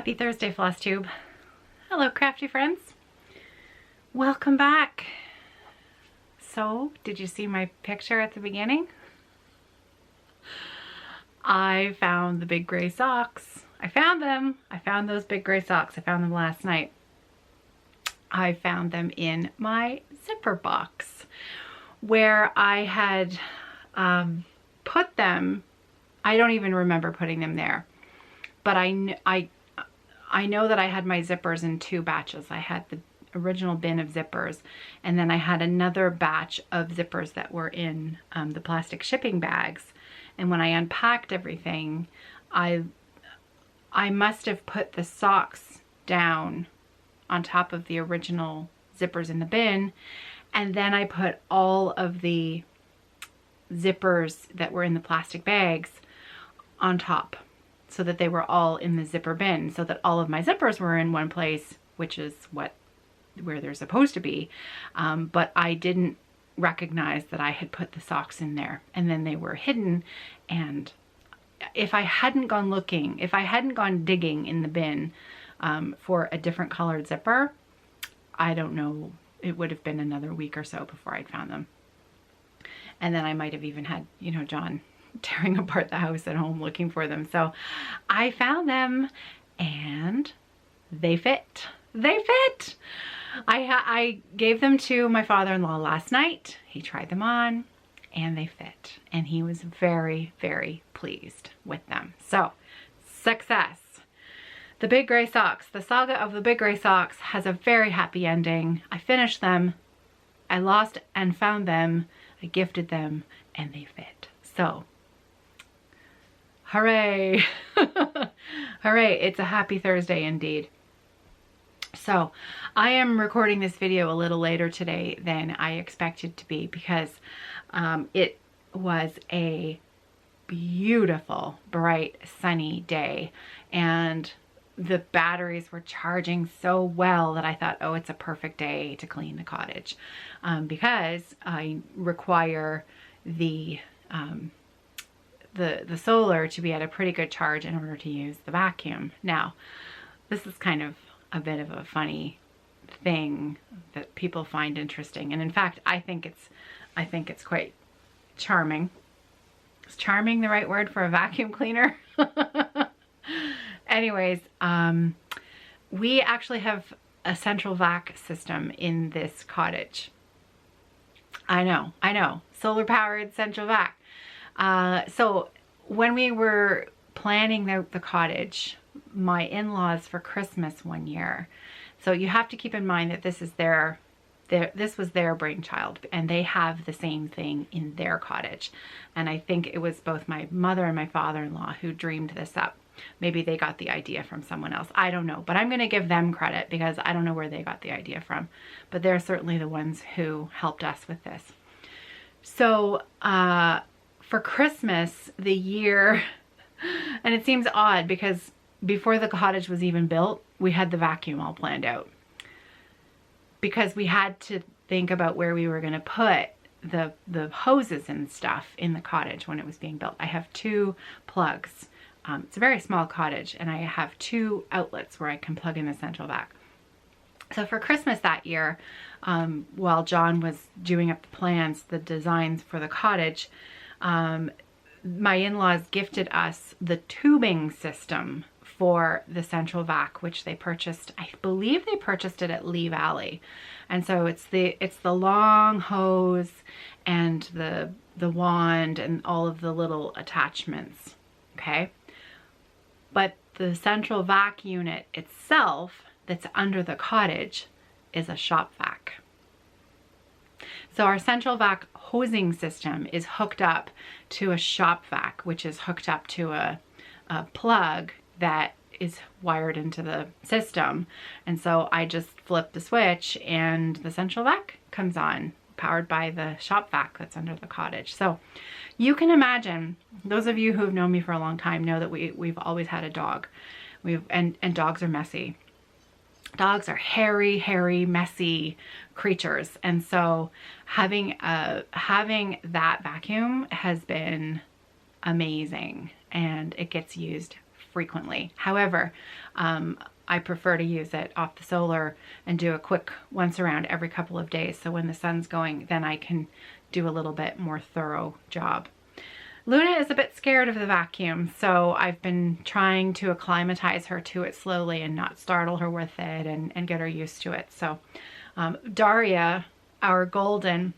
Happy Thursday, Flosstube. Hello, crafty friends. Welcome back. So, did you see my picture at the beginning? I found the big gray socks. I found them. I found those big gray socks. I found them last night. I found them in my zipper box where I had put them. I don't even remember putting them there, but I know that I had my zippers in two batches. I had the original bin of zippers, and then I had another batch of zippers that were in the plastic shipping bags. And when I unpacked everything, I must have put the socks down on top of the original zippers in the bin, and then I put all of the zippers that were in the plastic bags on top, so that they were all in the zipper bin, so that all of my zippers were in one place, which is where they're supposed to be. But I didn't recognize that I had put the socks in there, and then they were hidden. And if I hadn't gone looking, if I hadn't gone digging in the bin for a different colored zipper, I don't know, it would have been another week or so before I'd found them. And then I might have even had, you know, John tearing apart the house at home looking for them. So I found them and they fit. They fit. I gave them to my father-in-law last night. He tried them on and they fit. And he was very, very pleased with them. So, success. The big gray socks. The saga of the big gray socks has a very happy ending. I finished them. I lost and found them. I gifted them and they fit. So, hooray. Hooray. It's a happy Thursday indeed. So I am recording this video a little later today than I expected to be, because it was a beautiful, bright, sunny day, and the batteries were charging so well that I thought, oh, it's a perfect day to clean the cottage, because I require the solar to be at a pretty good charge in order to use the vacuum. Now, this is kind of a bit of a funny thing that people find interesting, and in fact, I think it's quite charming. Is charming the right word for a vacuum cleaner? Anyways, we actually have a central vac system in this cottage. I know, solar powered central vac. So when we were planning the cottage, my in-laws for Christmas one year, so you have to keep in mind that this is this was their brainchild, and they have the same thing in their cottage. And I think it was both my mother and my father-in-law who dreamed this up. Maybe they got the idea from someone else. I don't know, but I'm going to give them credit because I don't know where they got the idea from. But they're certainly the ones who helped us with this. So for Christmas, the year, and it seems odd because before the cottage was even built, we had the vacuum all planned out, because we had to think about where we were going to put the hoses and stuff in the cottage when it was being built. I have two plugs. It's a very small cottage, and I have two outlets where I can plug in the central vac. So for Christmas that year, while John was doing up the plans, the designs for the cottage, my in-laws gifted us the tubing system for the central vac, which they purchased. I believe they purchased it at Lee Valley. And so it's the long hose and the wand and all of the little attachments. Okay. But the central vac unit itself that's under the cottage is a shop vac. So our central vac hosing system is hooked up to a shop vac, which is hooked up to a plug that is wired into the system. And so I just flip the switch and the central vac comes on, powered by the shop vac that's under the cottage. So you can imagine, those of you who have known me for a long time know that we've always had a dog. And dogs are messy. Dogs are hairy, messy creatures. And so having that vacuum has been amazing, and it gets used frequently. However, I prefer to use it off the solar and do a quick once around every couple of days. So when the sun's going, then I can do a little bit more thorough job. Luna is a bit scared of the vacuum, so I've been trying to acclimatize her to it slowly and not startle her with it and get her used to it. So Daria, our golden,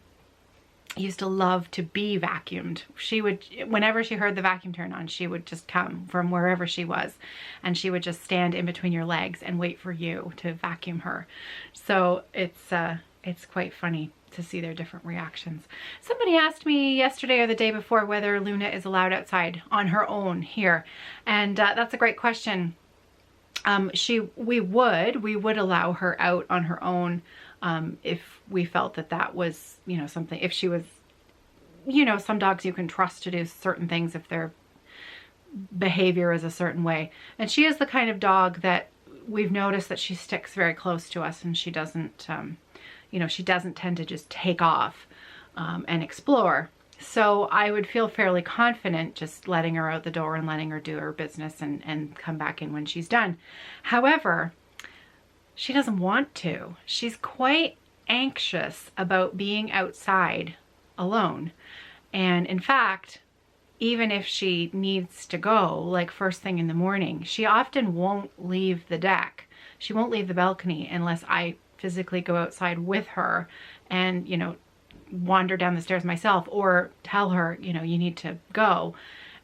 used to love to be vacuumed. She would, whenever she heard the vacuum turn on, she would just come from wherever she was, and she would just stand in between your legs and wait for you to vacuum her. So it's quite funny to see their different reactions. Somebody asked me yesterday or the day before whether Luna is allowed outside on her own here, and that's a great question. We would allow her out on her own if we felt that that was, you know, something, if she was, you know, some dogs you can trust to do certain things if their behavior is a certain way. And she is the kind of dog that we've noticed that she sticks very close to us, and she doesn't, you know, she doesn't tend to just take off and explore. So I would feel fairly confident just letting her out the door and letting her do her business and come back in when she's done. However, she doesn't want to. She's quite anxious about being outside alone. And in fact, even if she needs to go, like first thing in the morning, she often won't leave the deck. She won't leave the balcony unless I physically go outside with her and, you know, wander down the stairs myself, or tell her, you know, you need to go.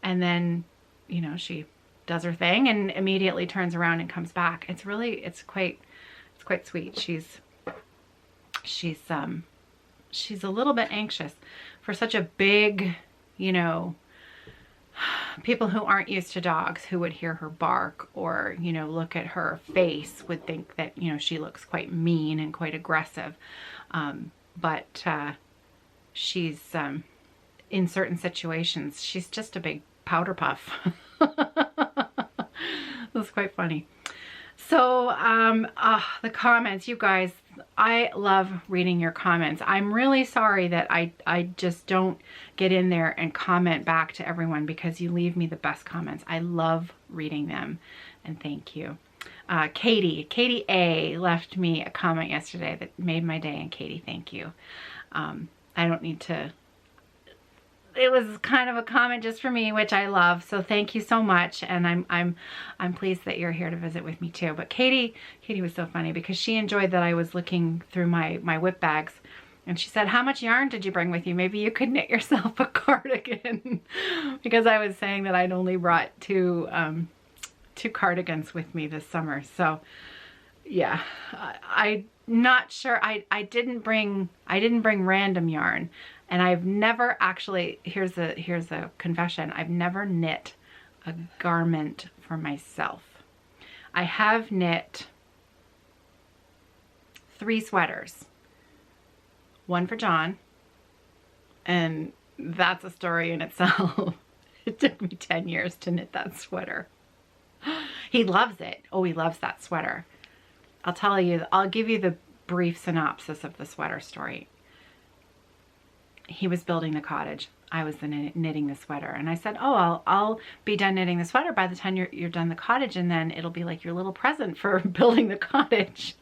And then, you know, she does her thing and immediately turns around and comes back. It's really, it's quite sweet. She's a little bit anxious for such a big, you know, people who aren't used to dogs, who would hear her bark or, you know, look at her face, would think that, you know, she looks quite mean and quite aggressive. But she's, in certain situations, she's just a big powder puff. That's quite funny. So, the comments, you guys, I love reading your comments. I'm really sorry that I just don't get in there and comment back to everyone, because you leave me the best comments. I love reading them, and thank you. Katie A left me a comment yesterday that made my day, and Katie, thank you. I don't need to, it was kind of a comment just for me, which I love. So thank you so much. And I'm pleased that you're here to visit with me too. But Katie was so funny because she enjoyed that I was looking through my whip bags, and she said, how much yarn did you bring with you? Maybe you could knit yourself a cardigan. Because I was saying that I'd only brought two cardigans with me this summer. So yeah, I'm not sure. I didn't bring random yarn. And I've never actually, here's a confession, I've never knit a garment for myself. I have knit 3 sweaters. One for John, and that's a story in itself. It took me 10 years to knit that sweater. He loves it. Oh, he loves that sweater. I'll give you the brief synopsis of the sweater story. He was building the cottage. I was knitting the sweater, and I said, oh, I'll be done knitting the sweater by the time you're done the cottage, and then it'll be like your little present for building the cottage.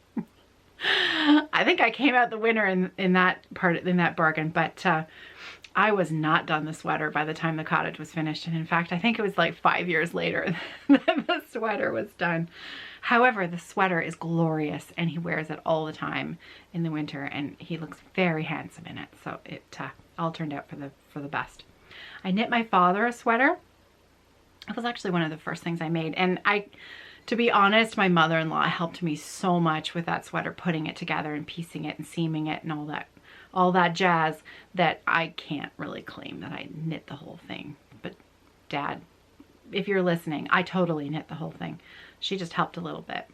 I think I came out the winner in that bargain, but I was not done the sweater by the time the cottage was finished. And in fact, I think it was like 5 years later that the sweater was done. However, the sweater is glorious, and he wears it all the time in the winter, and he looks very handsome in it. So it all turned out for the best. I knit my father a sweater. It was actually one of the first things I made, and to be honest, my mother-in-law helped me so much with that sweater, putting it together and piecing it and seaming it and all that jazz, that I can't really claim that I knit the whole thing. But Dad, if you're listening, I totally knit the whole thing. She just helped a little bit.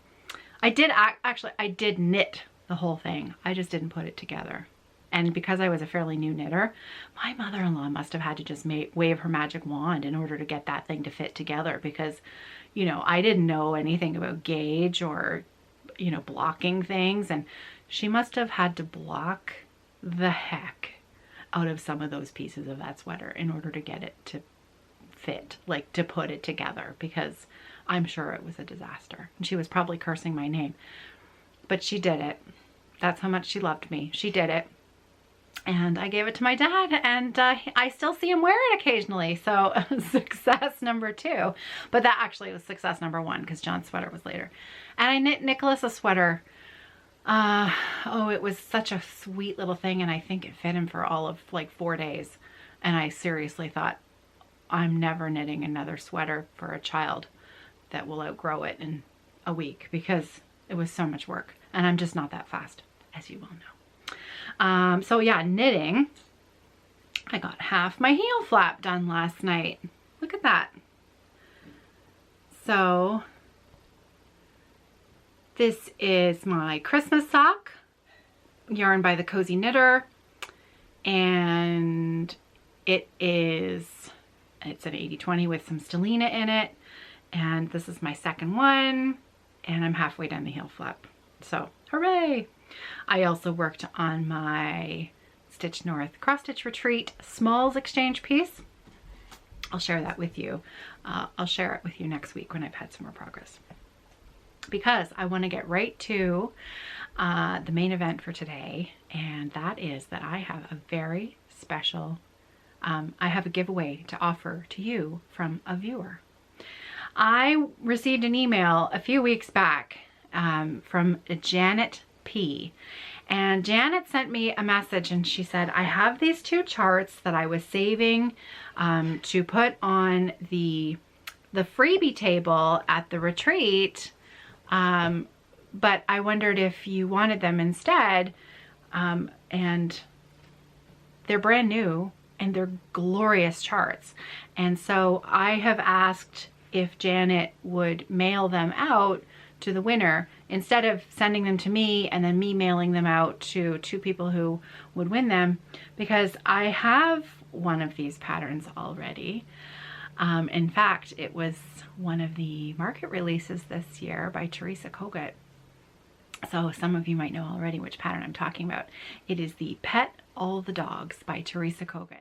I did knit the whole thing. I just didn't put it together. And because I was a fairly new knitter, my mother-in-law must have had to just wave her magic wand in order to get that thing to fit together, because, you know, I didn't know anything about gauge or, you know, blocking things, and she must have had to block the heck out of some of those pieces of that sweater in order to get it to fit, like to put it together, because I'm sure it was a disaster. And she was probably cursing my name. But she did it. That's how much she loved me. She did it. And I gave it to my dad, and I still see him wear it occasionally. So success number 2. But that actually was success number 1 because John's sweater was later. And I knit Nicholas a sweater. Oh, it was such a sweet little thing, and I think it fit him for all of like 4 days. And I seriously thought, I'm never knitting another sweater for a child that will outgrow it in a week, because it was so much work, and I'm just not that fast, as you well know. So yeah, knitting. I got half my heel flap done last night. Look at that. So this is my Christmas sock, yarn by the Cozy Knitter, and it's an 80/20 with some stellina in it, and this is my second one, and I'm halfway done the heel flap, so hooray. I also worked on my Stitch North Cross Stitch Retreat Smalls exchange piece. I'll share that with you. I'll share it with you next week when I've had some more progress, because I want to get right to the main event for today, and that is that I have a very special, I have a giveaway to offer to you from a viewer. I received an email a few weeks back from Janet P. And Janet sent me a message, and she said, I have these 2 charts that I was saving to put on the freebie table at the retreat, but I wondered if you wanted them instead. And they're brand new, and they're glorious charts. And so I have asked if Janet would mail them out to the winner, instead of sending them to me and then me mailing them out to 2 people who would win them, because I have one of these patterns already. In fact, it was one of the market releases this year by Teresa Kogut. So some of you might know already which pattern I'm talking about. It is the Pet All the Dogs by Teresa Kogut.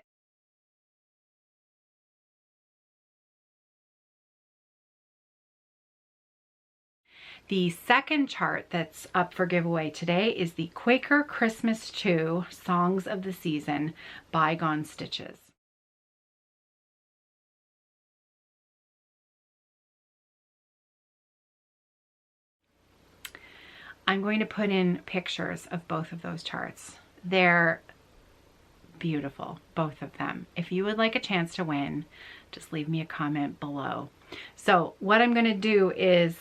The second chart that's up for giveaway today is the Quaker Christmas 2 Songs of the Season Bygone Stitches. I'm going to put in pictures of both of those charts. They're beautiful, both of them. If you would like a chance to win, just leave me a comment below. So what I'm going to do is,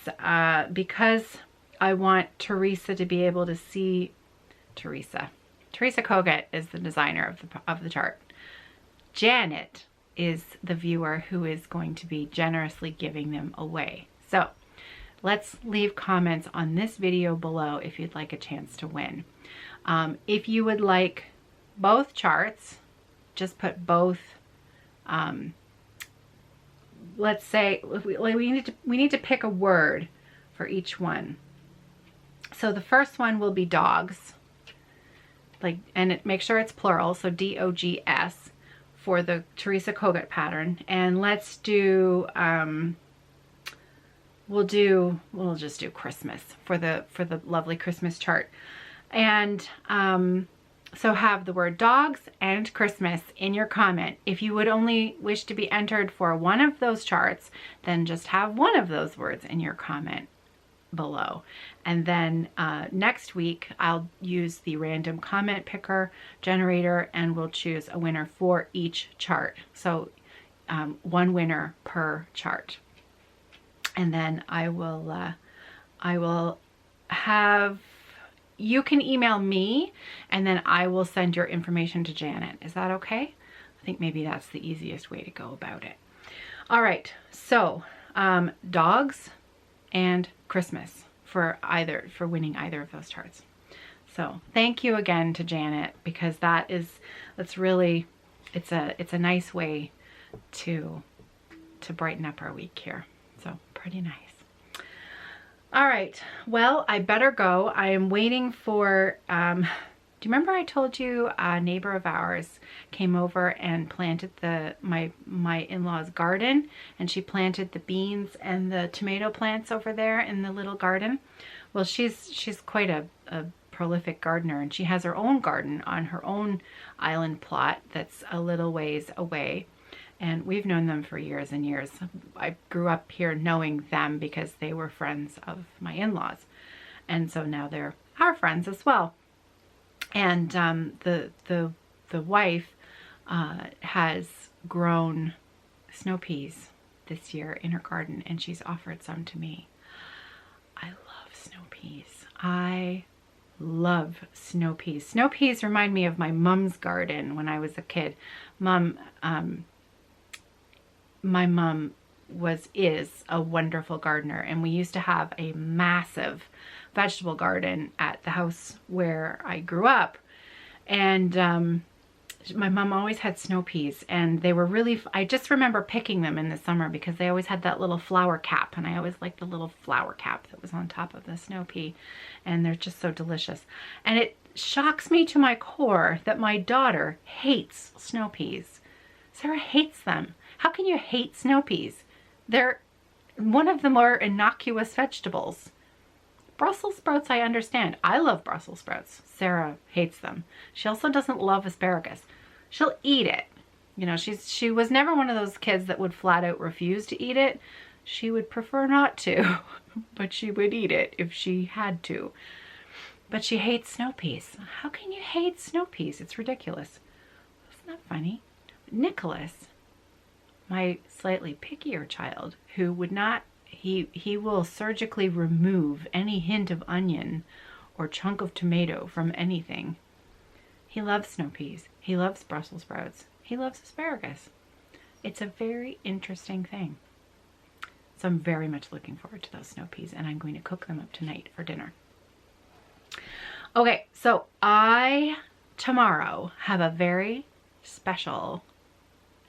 because I want Teresa to be able to see, Teresa Kogut is the designer of the chart. Janet is the viewer who is going to be generously giving them away. So let's leave comments on this video below if you'd like a chance to win. If you would like both charts, just put both. Let's say we need to pick a word for each one. So the first one will be dogs, and make sure it's plural, so D-O-G-S for the Teresa Kogut pattern. And let's do we'll just do Christmas for the lovely Christmas chart. And so have the word dogs and Christmas in your comment. If you would only wish to be entered for one of those charts, then just have one of those words in your comment below. And then next week, I'll use the random comment picker generator, and we'll choose a winner for each chart. So one winner per chart. And then I will have, you can email me, and then I will send your information to Janet. Is that okay? I think maybe that's the easiest way to go about it. All right, so dogs and Christmas for winning either of those charts. So thank you again to Janet, because that's really, it's a nice way to brighten up our week here. So pretty nice. All right, well, I better go. I am waiting for Do you remember I told you a neighbor of ours came over and planted my in-laws' garden, and she planted the beans and the tomato plants over there in the little garden? Well, she's quite a prolific gardener, and she has her own garden on her own island plot that's a little ways away. And we've known them for years and years. I grew up here knowing them because they were friends of my in-laws. And so now they're our friends as well. And the wife has grown snow peas this year in her garden, and she's offered some to me. I love snow peas. I love snow peas. Snow peas remind me of my mom's garden when I was a kid. My mom is a wonderful gardener, and we used to have a massive vegetable garden at the house where I grew up. And my mom always had snow peas, and they were really, I just remember picking them in the summer because they always had that little flower cap, and I always liked the little flower cap that was on top of the snow pea, and they're just so delicious. And it shocks me to my core that my daughter hates snow peas. Sarah hates them. How can you hate snow peas? They're one of the more innocuous vegetables. Brussels sprouts, I understand. I love Brussels sprouts. Sarah hates them. She also doesn't love asparagus. She'll eat it. You know, she was never one of those kids that would flat out refuse to eat it. She would prefer not to, but she would eat it if she had to. But she hates snow peas. How can you hate snow peas? It's ridiculous. Isn't that funny? Nicholas, my slightly pickier child, who would not, he will surgically remove any hint of onion or chunk of tomato from anything. He loves snow peas. He loves Brussels sprouts. He loves asparagus. It's a very interesting thing. So I'm very much looking forward to those snow peas, and I'm going to cook them up tonight for dinner. Okay, so I tomorrow have a very special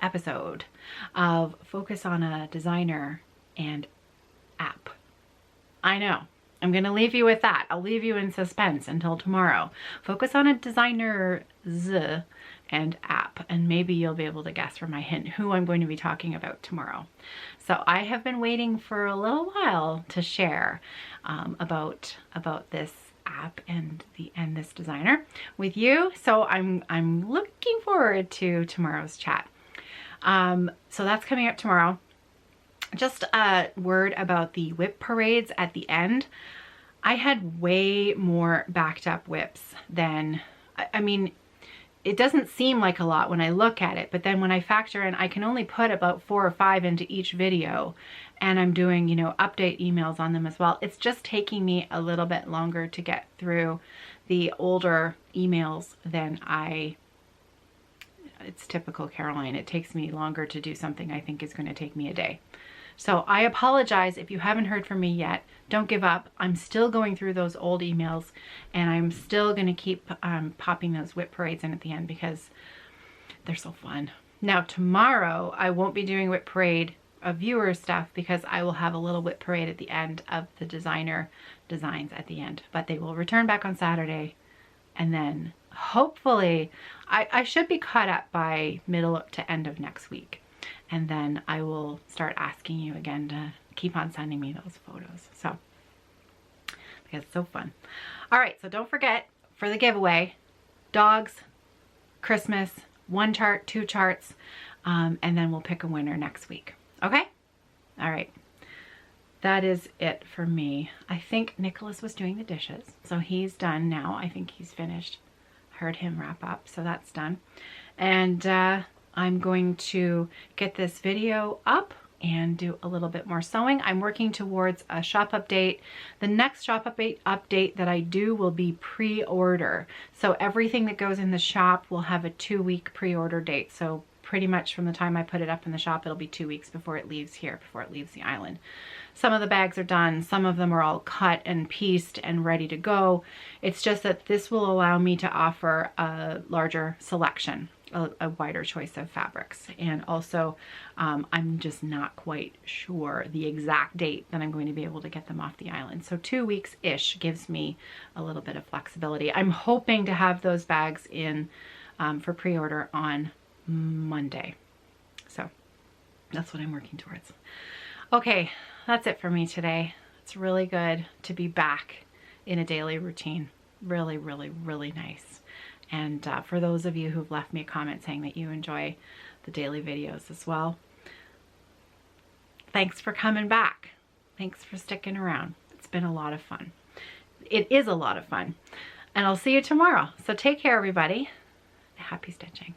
episode of Focus on a Designer and App. I know. I'm going to leave you with that. I'll leave you in suspense until tomorrow. Focus on a Designer and App, and maybe you'll be able to guess from my hint who I'm going to be talking about tomorrow. So I have been waiting for a little while to share about this app and this designer with you. So I'm looking forward to tomorrow's chat. So that's coming up tomorrow. Just a word about the whip parades at the end. I had way more backed up whips than, I mean, it doesn't seem like a lot when I look at it, but then when I factor in, I can only put about 4 or 5 into each video, and I'm doing, you know, update emails on them as well. It's just taking me a little bit longer to get through the older emails than it's typical Caroline. It takes me longer to do something I think is going to take me a day. So I apologize if you haven't heard from me yet. Don't give up. I'm still going through those old emails, and I'm still going to keep popping those whip parades in at the end because they're so fun. Now tomorrow I won't be doing whip parade of viewer stuff because I will have a little whip parade at the end of the designer designs at the end, but they will return back on Saturday, and then hopefully I should be caught up by middle to end of next week. And then I will start asking you again to keep on sending me those photos. So, because it's so fun. All right, so don't forget for the giveaway, dogs, Christmas, 1 chart, 2 charts, and then we'll pick a winner next week. Okay? All right. That is it for me. I think Nicholas was doing the dishes, so he's done now. I think he's finished. Heard him wrap up, so that's done. And I'm going to get this video up and do a little bit more sewing. I'm working towards a shop update. The next shop update that I do will be pre-order. So everything that goes in the shop will have a 2-week pre-order date. So pretty much from the time I put it up in the shop, it'll be 2 weeks before it leaves here, before it leaves the island. Some of the bags are done. Some of them are all cut and pieced and ready to go. It's just that this will allow me to offer a larger selection a wider choice of fabrics. And also, I'm just not quite sure the exact date that I'm going to be able to get them off the island. So 2 weeks-ish gives me a little bit of flexibility. I'm hoping to have those bags in for pre-order on Monday. So that's what I'm working towards. Okay, that's it for me today. It's really good to be back in a daily routine. Really, really, really nice. And for those of you who've left me a comment saying that you enjoy the daily videos as well, thanks for coming back. Thanks for sticking around. It's been a lot of fun. It is a lot of fun. And I'll see you tomorrow. So take care, everybody. Happy stitching.